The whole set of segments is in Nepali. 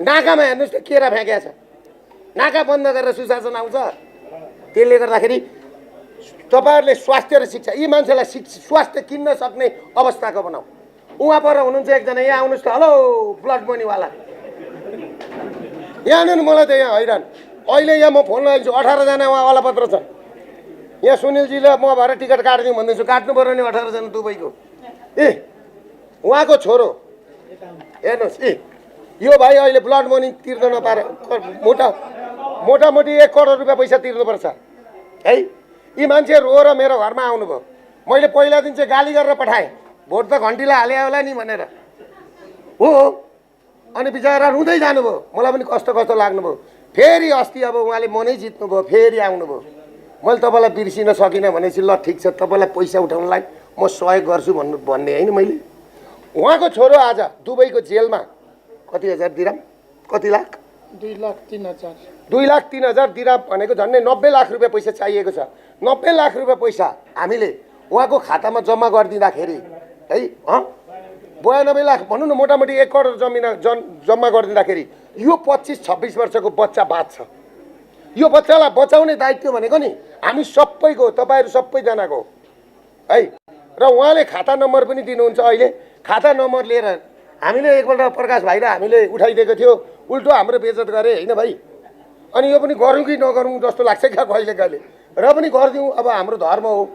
नाकामा हेर्नुहोस् त केरा फ्याँकेको छ। नाका बन्द गरेर सुशासन आउँछ। त्यसले गर्दाखेरि तपाईँहरूले स्वास्थ्य र शिक्षा यी मान्छेलाई स्वास्थ्य किन्न सक्ने अवस्थाको बनाऊ। उहाँ पर हुनुहुन्छ एकजना, यहाँ आउनुहोस् त। हेलो ब्लड मनीवाला, यहाँ आउनु न। मलाई त यहाँ हैरान। अहिले यहाँ म फोन लगाइदिन्छु, 18 जना उहाँ वालापत्र छ। यहाँ सुनिलजीले म भएर टिकट काटिदिउँ भन्दैछु। काट्नु पर्यो नि 18 जना दुबईको। ए उहाँको छोरो हेर्नुहोस्। ए यो भाइ अहिले ब्लड मनी तिर्न नपारे मोटामोटी 1 करोड रुपियाँ पैसा तिर्नुपर्छ है। यी मान्छे रोएर मेरो घरमा आउनुभयो। मैले पहिला दिन चाहिँ गाली गरेर पठाएँ, भोट त घन्टीलाई हाले होला नि भनेर हो। अनि बिचरा रुँदै जानुभयो। मलाई पनि कस्तो कस्तो लाग्नुभयो। फेरि अस्ति अब उहाँले मनै जित्नुभयो, फेरि आउनुभयो। मैले तपाईँलाई बिर्सिन सकिनँ भनेपछि ल ठिक छ, तपाईँलाई पैसा उठाउनलाई म सहयोग गर्छु भन्ने होइन मैले। उहाँको छोरो आज दुबईको जेलमा कति हजार दिराम, कति लाख? 2,03,000 दिराम भनेको झन्डै 90 लाख रुपियाँ पैसा चाहिएको छ। 90 लाख रुपियाँ पैसा हामीले उहाँको खातामा जम्मा गरिदिँदाखेरि है 92 लाख भनौँ न, मोटामोटी 1 करोड जम्मा गरिदिँदाखेरि यो 25-26 वर्षको बच्चा बाँच्छ। यो बच्चालाई बचाउने दायित्व भनेको नि हामी सबैको, तपाईँहरू सबैजनाको है। र उहाँले खाता नम्बर पनि दिनुहुन्छ। अहिले खाता नम्बर लिएर हामीले एकपल्ट प्रकाश भाइ र हामीले उठाइदिएको थियो, उल्टो हाम्रो बेइज्जत गरे होइन भाइ। अनि यो पनि गरौँ कि नगरौँ जस्तो लाग्छ क्या कहिले कहिले। र पनि गरिदिउँ, अब हाम्रो धर्म हो,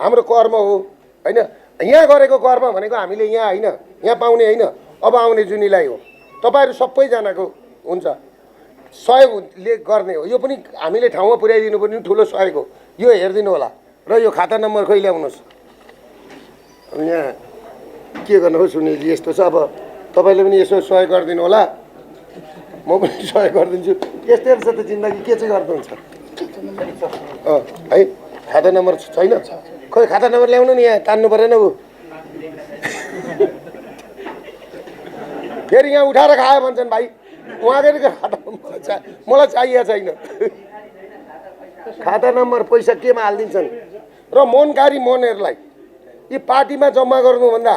हाम्रो कर्म हो होइन। यहाँ गरेको कर्म भनेको हामीले यहाँ होइन, यहाँ पाउने होइन, अब आउने जुनीलाई हो। तपाईँहरू सबैजनाको हुन्छ, सहयोगले गर्ने हो। यो पनि हामीले ठाउँमा पुर्याइदिनु पनि ठुलो सहयोग हो। यो हेरिदिनु होला। र यो खाता नम्बर खोइ ल्याउनुहोस्। यहाँ के गर्नु हो सुनिलजी, यस्तो छ। अब तपाईँले पनि यसो सहयोग गरिदिनु होला, म पनि सहयोग गरिदिन्छु। यस्तै रहेछ त जिन्दगी, के चाहिँ गर्नुहुन्छ है। खाता नम्बर छैन? खोइ खाता नम्बर ल्याउनु नि, यहाँ तान्नु परेन ऊ। फेरि यहाँ उठाएर खायो भन्छन् भाइ। उहाँको खाता मलाई चाहिएको छैन। खाता नम्बर पैसा केमा हालिदिन्छन्? र मनकारी मनहरूलाई यी पार्टीमा जम्मा गर्नुभन्दा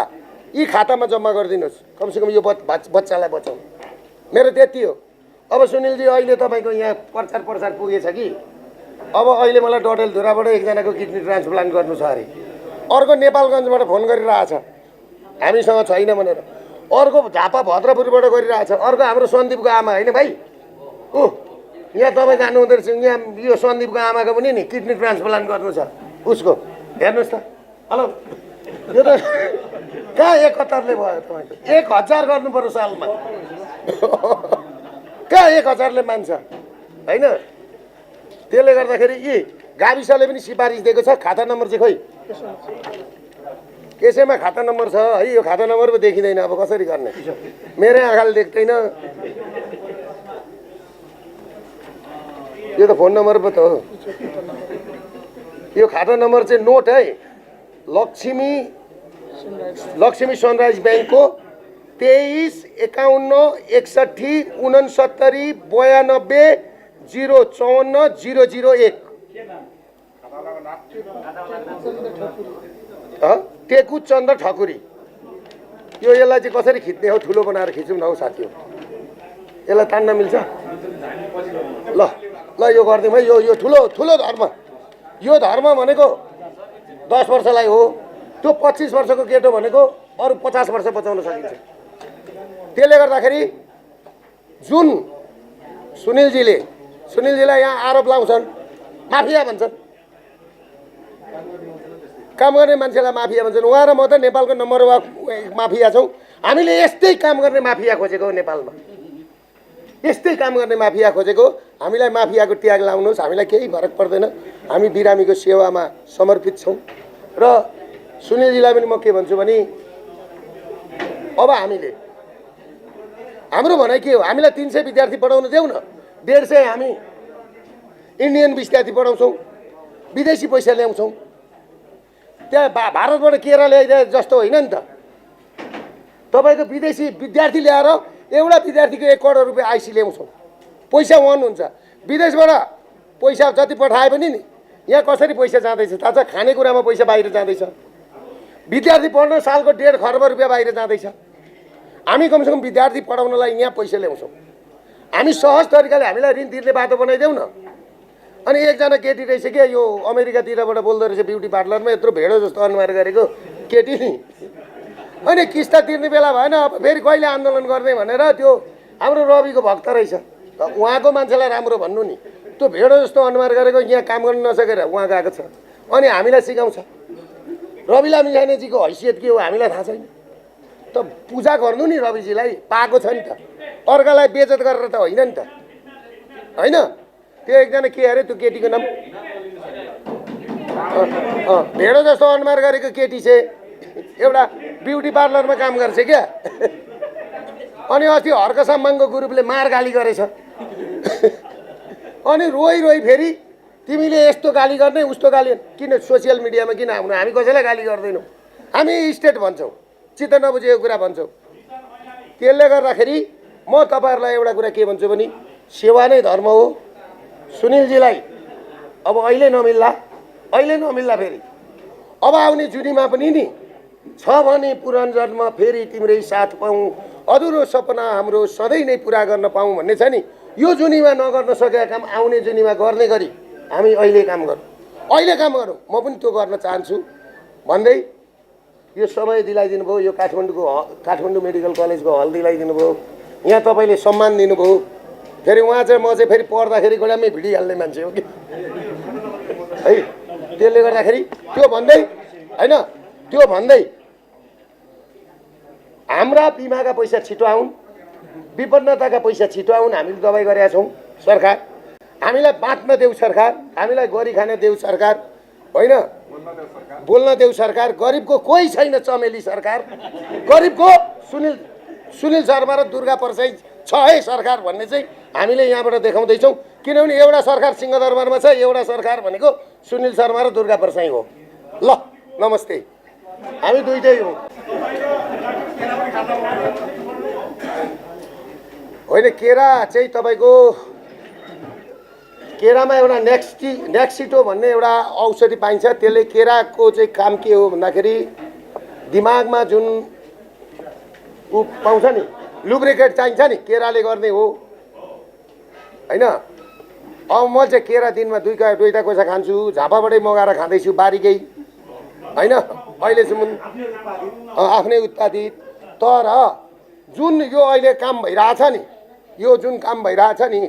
यी खातामा जम्मा गरिदिनुहोस्। कमसेकम यो बच्चालाई बचाउनु। मेरो त्यति हो। अब सुनिलजी अहिले तपाईँको यहाँ प्रचार पुगेछ कि अब अहिले मलाई डडेलधुराबाट एकजनाको किडनी ट्रान्सप्लान्ट गर्नु छ अरे। अर्को नेपालगञ्जबाट फोन गरिरहेछ हामीसँग छैन भनेर। अर्को झापा भद्रपुरबाट गरिरहेछ। अर्को हाम्रो सन्दीपको आमा होइन भाइ, यहाँ तपाईँ जानु हुँदो रहेछ। यहाँ यो सन्दीपको आमाको पनि नि किडनी ट्रान्सप्लान्ट गर्नु छ उसको। हेर्नुहोस् त। हेलो, यो त कहाँ 71ले भयो तपाईँको? 1000 गर्नु पर्यो सालमा। कहाँ 1000ले मान्छ होइन। त्यसले गर्दाखेरि यी गाविसले पनि सिफारिस दिएको छ। खाता नम्बर चाहिँ खोइ कसैमा खाता नम्बर छ है। यो खाता नम्बर पो देखिँदैन, अब कसरी गर्ने? मेरै आँखाले देख्दैन। यो त फोन नम्बर पो त हो। यो खाता नम्बर चाहिँ नोट है। लक्ष्मी सनराइज ब्याङ्कको 23-51-61-92-054-001 टेकु चन्द्र ठकुरी। यसलाई चाहिँ कसरी खिच्ने हो? ठुलो बनाएर खिचौँ न हौ साथी हो। यसलाई तान्न मिल्छ? ल ल यो गरिदिउँ है। यो ठुलो धर्म। यो धर्म भनेको 10 वर्षलाई हो। त्यो 25 वर्षको केटो भनेको अरू 50 वर्ष बचाउन सकिन्छ। त्यसले गर्दाखेरि जुन सुनिलजीलाई यहाँ आरोप लाउँछन्, माफिया भन्छन्, काम गर्ने मान्छेलाई माफिया भन्छन्। उहाँ र म त नेपालको नम्बर 1 माफिया छौँ। हामीले यस्तै काम गर्ने माफिया खोजेको नेपालमा, यस्तै काम गर्ने माफिया खोजेको। हामीलाई माफियाको ट्याग लाउनुहोस्, हामीलाई केही फरक पर्दैन। हामी बिरामीको सेवामा समर्पित छौँ। र सुनिलजीलाई पनि म के भन्छु भने अब हाम्रो भनाइ के हो? हामीलाई 300 विद्यार्थी पढाउन देऊ न। 150 हामी इन्डियन विद्यार्थी पढाउँछौँ, विदेशी पैसा ल्याउँछौँ। त्यहाँ भारतबाट केरा ल्याइदिए जस्तो होइन नि त। तपाईँको विदेशी विद्यार्थी ल्याएर एउटा विद्यार्थीको 1 करोड रुपियाँ आइसी ल्याउँछौँ। पैसा वहन हुन्छ। विदेशबाट पैसा जति पठाए पनि नि यहाँ कसरी पैसा जाँदैछ थाहा छ? खानेकुरामा पैसा बाहिर जाँदैछ। विद्यार्थी पढ्न सालको 1.5 खर्ब रुपियाँ बाहिर जाँदैछ। हामी कमसेकम विद्यार्थी पढाउनलाई यहाँ पैसा ल्याउँछौँ। हामी सहज तरिकाले हामीलाई ऋण तिर्ने बाटो बनाइदेऊ न। अनि एकजना केटी रहेछ क्या, यो अमेरिकातिरबाट बोल्दो रहेछ, ब्युटी पार्लरमा यत्रो भेडो जस्तो अनुहार गरेको केटी नि। अनि किस्ता तिर्ने बेला भएन, अब फेरि कहिले आन्दोलन गर्ने भनेर त्यो हाम्रो रविको भक्त रहेछ। उहाँको मान्छेलाई राम्रो भन्नु नि, त्यो भेडो जस्तो अनुहार गरेको यहाँ काम गर्न नसकेर उहाँ गएको छ। अनि हामीलाई सिकाउँछ। रवि लामी छानेजीको हैसियत के हो हामीलाई थाहा छैन। त पूजा गर्नु नि रविजीलाई, पाएको छ नि त। अर्कालाई बेइज्जत गरेर त होइन नि त, होइन? त्यो एकजना के अरे त्यो केटीको नाम भेडो जस्तो अनुहार गरेको केटी छ, एउटा ब्युटी पार्लरमा काम गर्छ क्या। अनि अस्ति हर्क सम्मानको ग्रुपले मार गाली गरेछ। अनि रोइ फेरि तिमीले यस्तो गाली गर्ने उस्तो गाली, किन सोसियल मिडियामा किन आउनु? हामी कसैलाई गाली गर्दैनौँ, हामी स्टेट भन्छौँ, चित्त नबुझेको कुरा भन्छौँ। त्यसले गर्दाखेरि म तपाईँहरूलाई एउटा कुरा के भन्छु भने सेवा नै धर्म हो। सुनिलजीलाई अब अहिले नमिल्ला फेरि अब आउने जुनीमा पनि नि छ भने पुरानो जन्म फेरि तिम्रै साथ पाऊँ, अधुरो सपना हाम्रो सधैँ नै पुरा गर्न पाऊँ भन्ने छ नि। यो जुनीमा नगर्न सकेका काम आउने जुनीमा गर्ने गरी हामी अहिले काम गरौँ। म पनि त्यो गर्न चाहन्छु भन्दै यो समय दिलाइदिनु भयो। यो काठमाडौँ मेडिकल कलेजको हल दिलाइदिनु भयो। यहाँ तपाईँले सम्मान दिनुभयो। फेरि उहाँ चाहिँ म चाहिँ फेरि पढ्दाखेरि गोडामै भिडिहाल्ने मान्छे हो कि है। त्यसले गर्दाखेरि त्यो भन्दै हाम्रा बिमाका पैसा छिटो आउन्, विपन्नताका पैसा छिटो आउन्। हामीले दबाई गरेका छौँ। सरकार हामीलाई बाँच्न देऊ, सरकार हामीलाई गरी खान देऊ, सरकार होइन बोल्न देऊ सरकार। गरिबको कोही छैन चमेली सरकार, गरिबको सुनिल शर्मा र दुर्गा परसाई छ है सरकार भन्ने चाहिँ हामीले यहाँबाट देखाउँदैछौँ। किनभने एउटा सरकार सिंहदरबारमा छ, एउटा सरकार भनेको सुनिल शर्मा र दुर्गा परसाई हो। ल नमस्ते, हामी दुइटै हौँ। होइन केरा चाहिँ तपाईँको केरामा एउटा नेक्सिटो भन्ने एउटा औषधि पाइन्छ। त्यसले केराको चाहिँ काम के हो भन्दाखेरि दिमागमा जुन ऊ पाउँछ नि लुब्रिकेट चाहिन्छ नि, केराले गर्ने हो होइन। अब म चाहिँ केरा दिनमा दुईटा कोसा खान्छु, झापाबाटै मगाएर खाँदैछु बारीकै होइन, अहिलेसम्म आफ्नै उत्पादित। तर जुन यो अहिले काम भइरहेछ नि,